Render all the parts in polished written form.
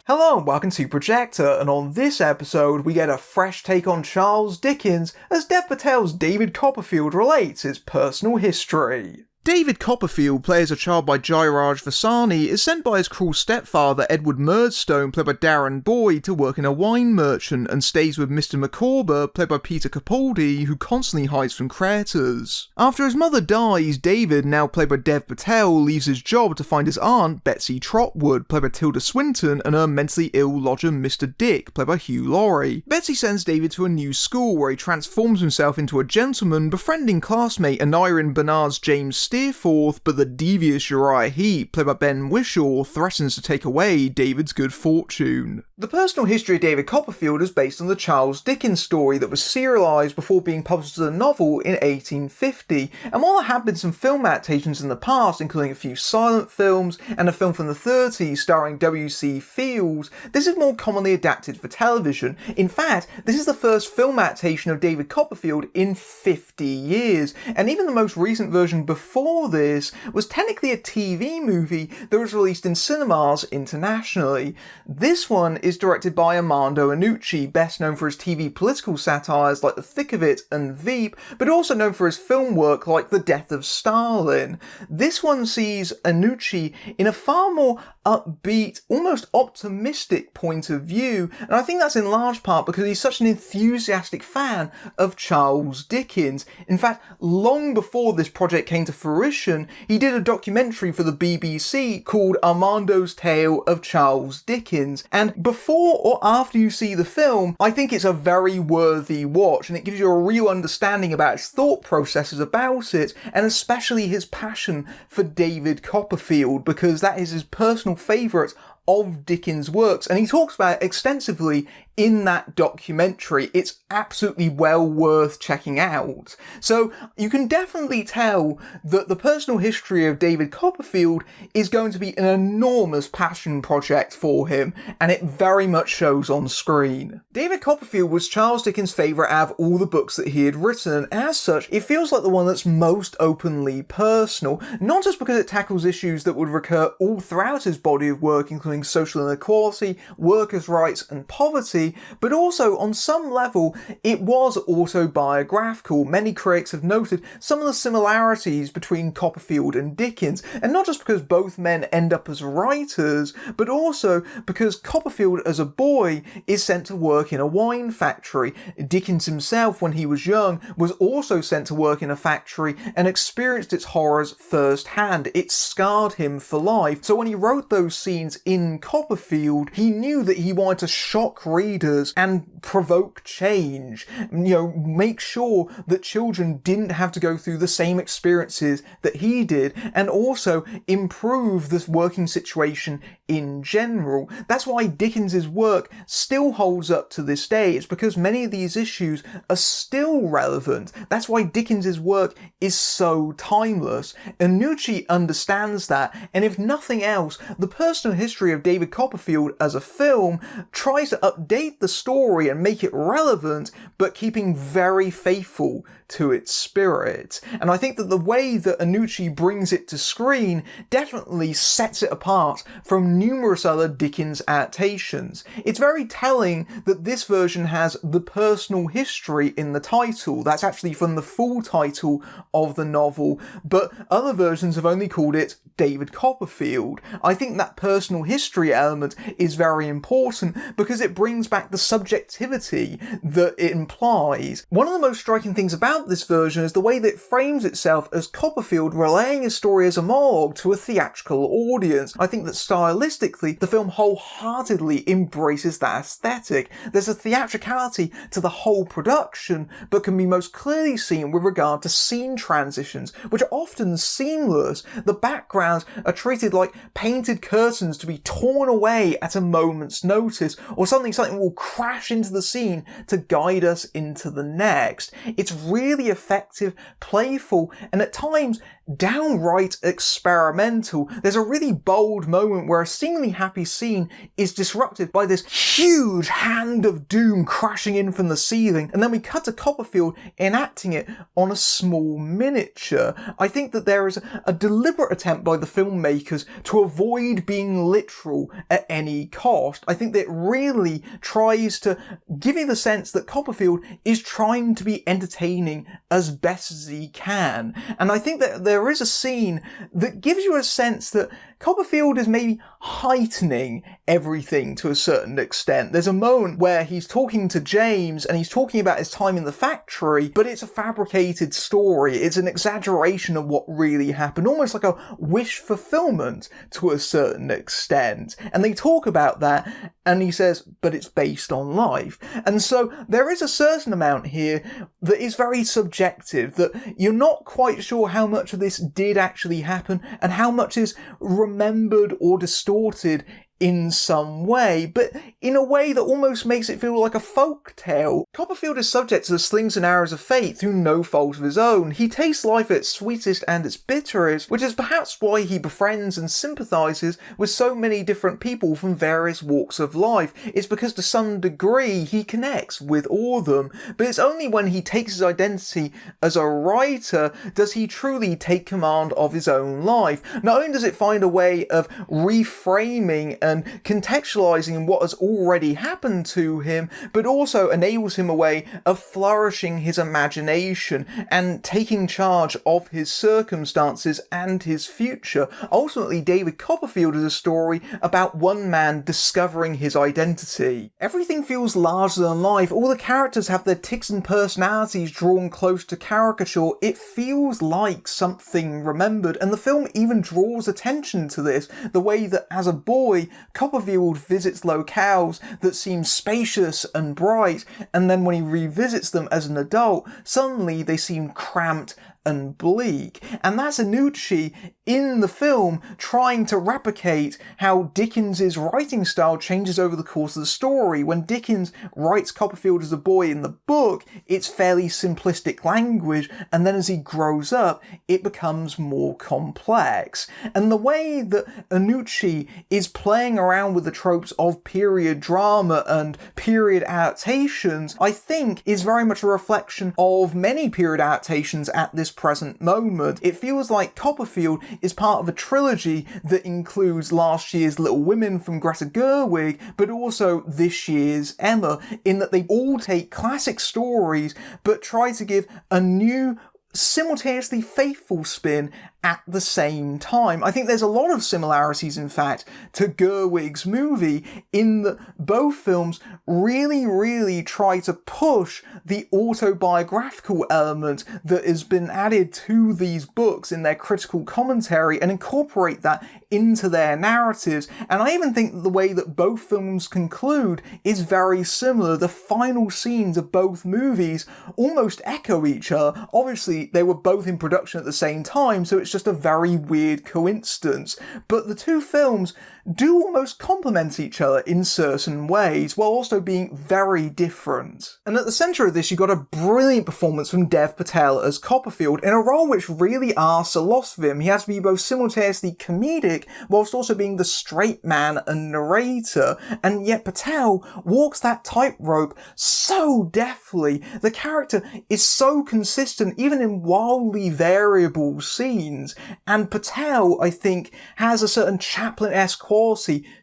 Hello and welcome to Projector, and on this episode we get a fresh take on Charles Dickens as Dev Patel's David Copperfield relates his personal history. David Copperfield, played as a child by Jairaj Vasani, is sent by his cruel stepfather Edward Murdstone, played by Darren Boyd, to work in a wine merchant and stays with Mr. Micawber, played by Peter Capaldi, who constantly hides from creditors. After his mother dies, David, now played by Dev Patel, leaves his job to find his aunt Betsy Trotwood, played by Tilda Swinton, and her mentally ill lodger Mr. Dick, played by Hugh Laurie. Betsy sends David to a new school where he transforms himself into a gentleman, befriending classmate Aneurin Barnard's James Steerforth, but the devious Uriah Heep, played by Ben Whishaw, threatens to take away David's good fortune. The personal history of David Copperfield is based on the Charles Dickens story that was serialised before being published as a novel in 1850, and while there have been some film adaptations in the past, including a few silent films and a film from the 30s starring W.C. Fields, this is more commonly adapted for television. In fact, this is the first film adaptation of David Copperfield in 50 years, and even the most recent version before this was technically a TV movie that was released in cinemas internationally. This one is directed by Armando Iannaucci, best known for his TV political satires like The Thick of It and Veep, but also known for his film work like The Death of Stalin. This one sees Iannucci in a far more upbeat, almost optimistic point of view, and I think that's in large part because he's such an enthusiastic fan of Charles Dickens. In fact, long before this project came to fruition, he did a documentary for the BBC called Armando's Tale of Charles Dickens, and before or after you see the film, I think it's a very worthy watch, and it gives you a real understanding about his thought processes about it, and especially his passion for David Copperfield, because that is his personal favourite of Dickens' works, and he talks about it extensively in that documentary. It's absolutely well worth checking out. So you can definitely tell that the personal history of David Copperfield is going to be an enormous passion project for him, and it very much shows on screen. David Copperfield was Charles Dickens' favourite out of all the books that he had written, and as such, it feels like the one that's most openly personal, not just because it tackles issues that would recur all throughout his body of work, including social inequality, workers' rights, and poverty, but also on some level it was autobiographical. Many critics have noted some of the similarities between Copperfield and Dickens, and not just because both men end up as writers, but also because Copperfield as a boy is sent to work in a wine factory. Dickens himself, when he was young, was also sent to work in a factory and experienced its horrors firsthand. It scarred him for life. So when he wrote those scenes in Copperfield, he knew that he wanted to shock readers and provoke change, make sure that children didn't have to go through the same experiences that he did, and also improve this working situation in general. That's why Dickens's work still holds up to this day. It's because many of these issues are still relevant. That's why Dickens's work is so timeless. Iannucci understands that, and if nothing else, the personal history of David Copperfield as a film tries to update the story and make it relevant, but keeping very faithful to its spirit. And I think that the way that Iannucci brings it to screen definitely sets it apart from numerous other Dickens adaptations. It's very telling that this version has the personal history in the title. That's actually from the full title of the novel, but other versions have only called it David Copperfield. I think that personal history element is very important because it brings back the subjectivity that it implies. One of the most striking things about this version is the way that it frames itself as Copperfield relaying his story as a monologue to a theatrical audience. I think that stylistically, the film wholeheartedly embraces that aesthetic. There's a theatricality to the whole production, but can be most clearly seen with regard to scene transitions, which are often seamless. The backgrounds are treated like painted curtains to be torn away at a moment's notice, or something will crash into the scene to guide us into the next. It's really effective, playful, and at times downright experimental. There's a really bold moment where a seemingly happy scene is disrupted by this huge hand of doom crashing in from the ceiling, and then we cut to Copperfield enacting it on a small miniature. I think that there is a deliberate attempt by by the filmmakers to avoid being literal at any cost. I think that it really tries to give you the sense that Copperfield is trying to be entertaining as best as he can. And I think that there is a scene that gives you a sense that Copperfield is maybe heightening everything to a certain extent. There's a moment where he's talking to James and he's talking about his time in the factory, but it's a fabricated story. It's an exaggeration of what really happened, almost like a wish fulfillment to a certain extent. And they talk about that and he says, but it's based on life. And so there is a certain amount here that is very subjective, that you're not quite sure how much of this did actually happen and how much is remembered or distorted in some way, but in a way that almost makes it feel like a folk tale. Copperfield is subject to the slings and arrows of fate through no fault of his own. He tastes life at its sweetest and its bitterest, which is perhaps why he befriends and sympathises with so many different people from various walks of life. It's because to some degree he connects with all of them, but it's only when he takes his identity as a writer does he truly take command of his own life. Not only does it find a way of reframing and contextualizing what has already happened to him, but also enables him a way of flourishing his imagination and taking charge of his circumstances and his future. Ultimately, David Copperfield is a story about one man discovering his identity. Everything feels larger than life. All the characters have their tics and personalities drawn close to caricature. It feels like something remembered, and the film even draws attention to this, the way that as a boy, Copperfield visits locales that seem spacious and bright, and then when he revisits them as an adult, suddenly they seem cramped and bleak. And that's Iannucci in the film trying to replicate how Dickens's writing style changes over the course of the story. When Dickens writes Copperfield as a boy in the book, it's fairly simplistic language, and then as he grows up, it becomes more complex. And the way that Iannucci is playing around with the tropes of period drama and period adaptations, I think is very much a reflection of many period adaptations at this present moment. It feels like Copperfield is part of a trilogy that includes last year's Little Women from Greta Gerwig, but also this year's Emma, in that they all take classic stories but try to give a new, simultaneously faithful spin at the same time. I think there's a lot of similarities, in fact, to Gerwig's movie, in that both films really try to push the autobiographical element that has been added to these books in their critical commentary and incorporate that into their narratives. And I even think the way that both films conclude is very similar. The final scenes of both movies almost echo each other. Obviously, they were both in production at the same time, so it's just a very weird coincidence. But the two films do almost complement each other in certain ways, while also being very different. And at the centre of this, you got a brilliant performance from Dev Patel as Copperfield, in a role which really asks a lot of him. He has to be both simultaneously comedic, whilst also being the straight man and narrator, and yet Patel walks that tightrope so deftly. The character is so consistent, even in wildly variable scenes, and Patel, I think, has a certain Chaplin-esque quality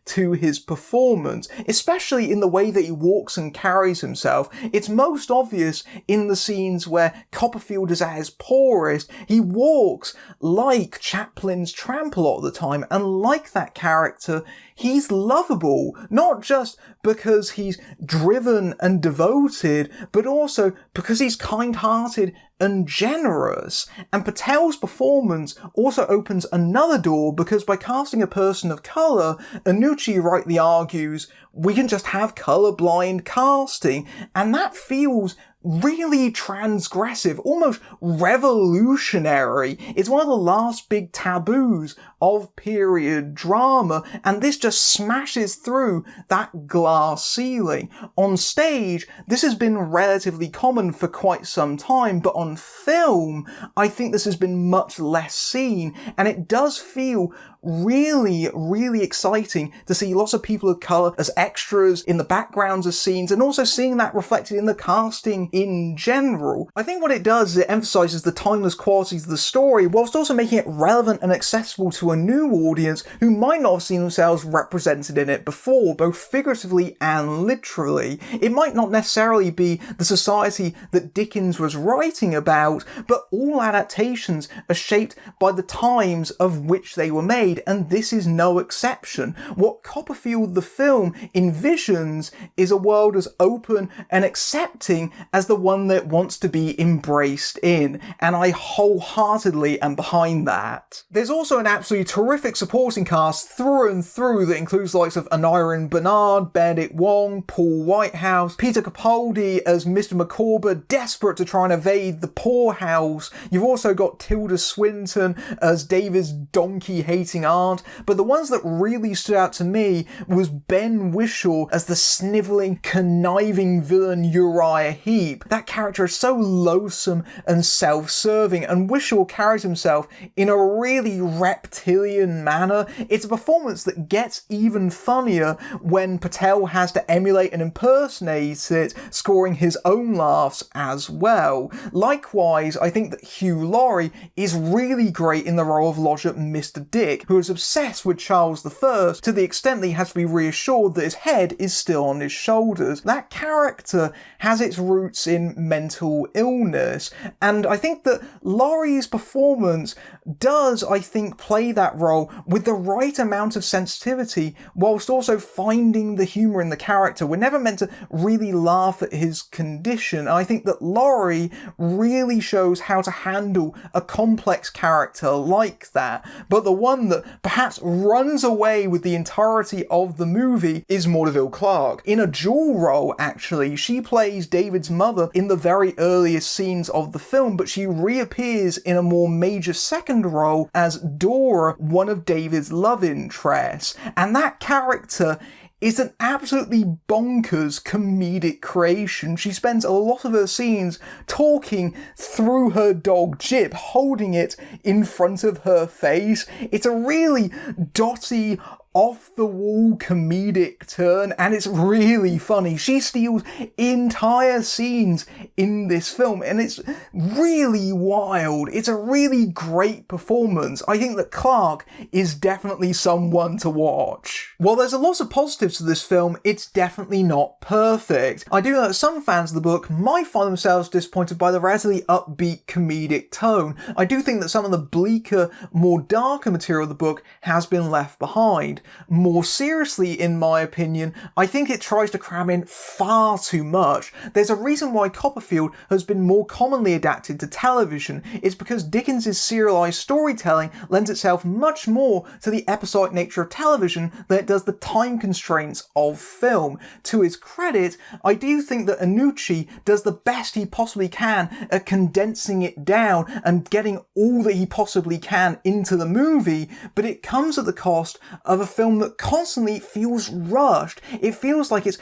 to his performance, especially in the way that he walks and carries himself. It's most obvious in the scenes where Copperfield is at his poorest. He walks like Chaplin's tramp a lot of the time, and like that character, he's lovable, not just because he's driven and devoted, but also because he's kind-hearted and generous. And Patel's performance also opens another door, because by casting a person of colour, Iannucci rightly argues we can just have colour-blind casting, and that feels really transgressive, almost revolutionary. It's one of the last big taboos of period drama, and this just smashes through that glass ceiling. On stage, this has been relatively common for quite some time, but on film, I think this has been much less seen, and it does feel really exciting to see lots of people of colour as extras in the backgrounds of scenes, and also seeing that reflected in the casting in general. I think what it does is it emphasises the timeless qualities of the story, whilst also making it relevant and accessible to to a new audience who might not have seen themselves represented in it before, both figuratively and literally. It might not necessarily be the society that Dickens was writing about, but all adaptations are shaped by the times of which they were made, and this is no exception. What Copperfield the film envisions is a world as open and accepting as the one that wants to be embraced in, and I wholeheartedly am behind that. There's also an absolutely terrific supporting cast through and through that includes the likes of Aneurin, Barnard, Benedict, Wong, Paul Whitehouse, Peter Capaldi as Mr. Micawber, desperate to try and evade the poorhouse. You've also got Tilda Swinton as David's donkey-hating aunt, but the ones that really stood out to me was Ben Whishaw as the snivelling, conniving villain Uriah Heep. That character is so loathsome and self-serving, and Whishaw carries himself in a really reptilian manner. It's a performance that gets even funnier when Patel has to emulate and impersonate it, scoring his own laughs as well. Likewise, I think that Hugh Laurie is really great in the role of Lodger Mr. Dick, who is obsessed with Charles I to the extent that he has to be reassured that his head is still on his shoulders. That character has its roots in mental illness, and I think that Laurie's performance does, I think, play that role with the right amount of sensitivity whilst also finding the humour in the character. We're never meant to really laugh at his condition, and I think that Laurie really shows how to handle a complex character like that, but the one that perhaps runs away with the entirety of the movie is Maudeville Clark. In a dual role, actually, she plays David's mother in the very earliest scenes of the film, but she reappears in a more major second role as Dora, one of David's love interests, and that character is an absolutely bonkers comedic creation. She spends a lot of her scenes talking through her dog Jip, holding it in front of her face. It's a really dotty, off-the-wall comedic turn, and it's really funny. She steals entire scenes in this film, and it's really wild. It's a really great performance. I think that Clark is definitely someone to watch. While there's a lot of positives to this film, it's definitely not perfect. I do know that some fans of the book might find themselves disappointed by the relatively upbeat comedic tone. I do think that some of the bleaker, more darker material of the book has been left behind. More seriously, in my opinion, I think it tries to cram in far too much. There's a reason why Copperfield has been more commonly adapted to television. It's because Dickens' serialised storytelling lends itself much more to the episodic nature of television than it does the time constraints of film. To his credit, I do think that Iannucci does the best he possibly can at condensing it down and getting all that he possibly can into the movie, but it comes at the cost of a film that constantly feels rushed. It feels like it's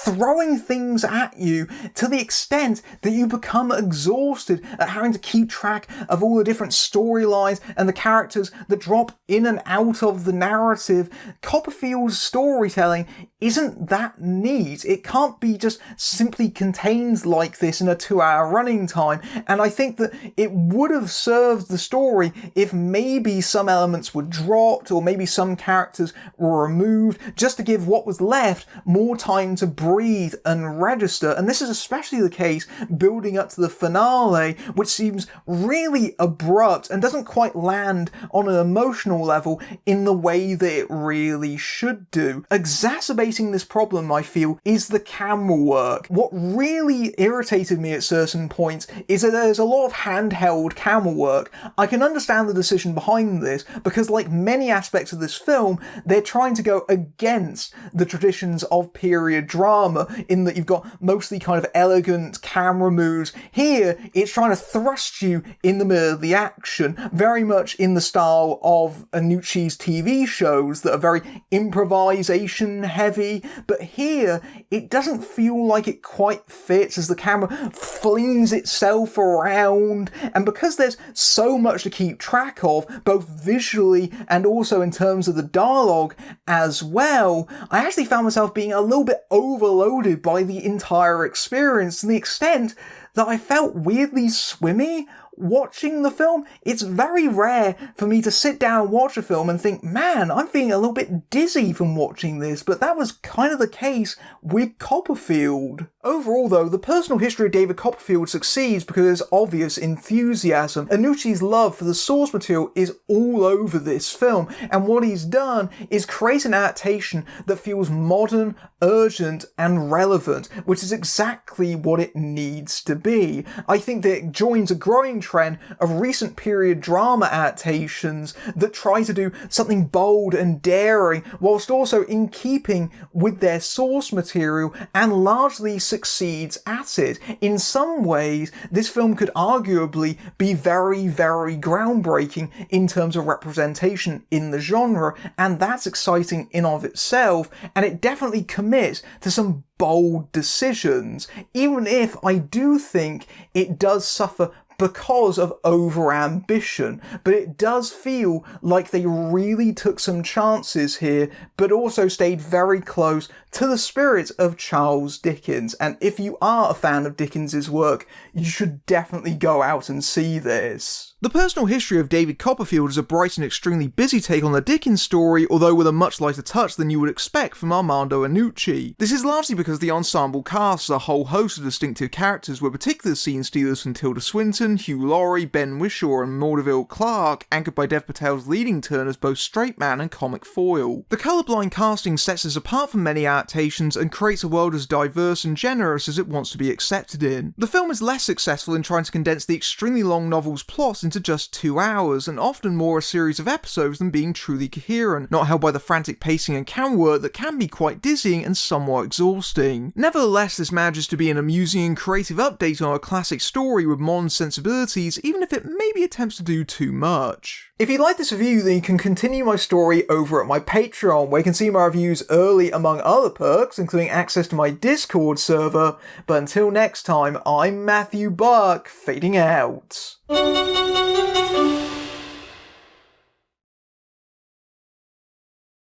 throwing things at you to the extent that you become exhausted at having to keep track of all the different storylines and the characters that drop in and out of the narrative. Copperfield's storytelling isn't that neat. It can't be just simply contained like this in a 2-hour running time, and I think that it would have served the story if maybe some elements were dropped or maybe some characters were removed, just to give what was left more time to breathe and register. And this is especially the case building up to the finale, which seems really abrupt and doesn't quite land on an emotional level in the way that it really should do. Exacerbating this problem, I feel, is the camera work. What really irritated me at certain points is that there's a lot of handheld camera work. I can understand the decision behind this because, like many aspects of this film, they're trying to go against the traditions of period drama in that you've got mostly kind of elegant camera moves. Here, it's trying to thrust you in the middle of the action, very much in the style of Iannucci's TV shows that are very improvisation heavy, but here, it doesn't feel like it quite fits as the camera flings itself around, and because there's so much to keep track of, both visually and also in terms of the dialogue as well, I actually found myself being a little bit overloaded by the entire experience to the extent that I felt weirdly swimmy watching the film, it's very rare for me to sit down and watch a film and think, man, I'm feeling a little bit dizzy from watching this, but that was kind of the case with Copperfield. Overall though, the personal history of David Copperfield succeeds because there's obvious enthusiasm. Iannucci's love for the source material is all over this film, and what he's done is create an adaptation that feels modern, urgent, and relevant, which is exactly what it needs to be. I think that it joins a growing trend of recent period drama adaptations that try to do something bold and daring, whilst also in keeping with their source material, and largely succeeds at it. In some ways, this film could arguably be very, very groundbreaking in terms of representation in the genre, and that's exciting in of itself, and it definitely commits to some bold decisions, even if I do think it does suffer because of over-ambition, but it does feel like they really took some chances here, but also stayed very close to the spirit of Charles Dickens, and if you are a fan of Dickens's work, you should definitely go out and see this. The personal history of David Copperfield is a bright and extremely busy take on the Dickens story, although with a much lighter touch than you would expect from Armando Iannaucci. This is largely because the ensemble casts a whole host of distinctive characters, with particular scene stealers from Tilda Swinton, Hugh, Laurie, Ben Whishaw and Morfydd Clark, anchored by Dev Patel's leading turn as both straight man and comic foil. The colourblind casting sets us apart from many adaptations and creates a world as diverse and generous as it wants to be accepted in. The film is less successful in trying to condense the extremely long novel's plot into just 2 hours, and often more a series of episodes than being truly coherent, not held by the frantic pacing and camera work that can be quite dizzying and somewhat exhausting. Nevertheless, this manages to be an amusing and creative update on a classic story with modern sensibilities, even if it maybe attempts to do too much. If you like this review, then you can continue my story over at my Patreon, where you can see my reviews early among other perks, including access to my Discord server. But until next time, I'm Matthew Buck, fading out.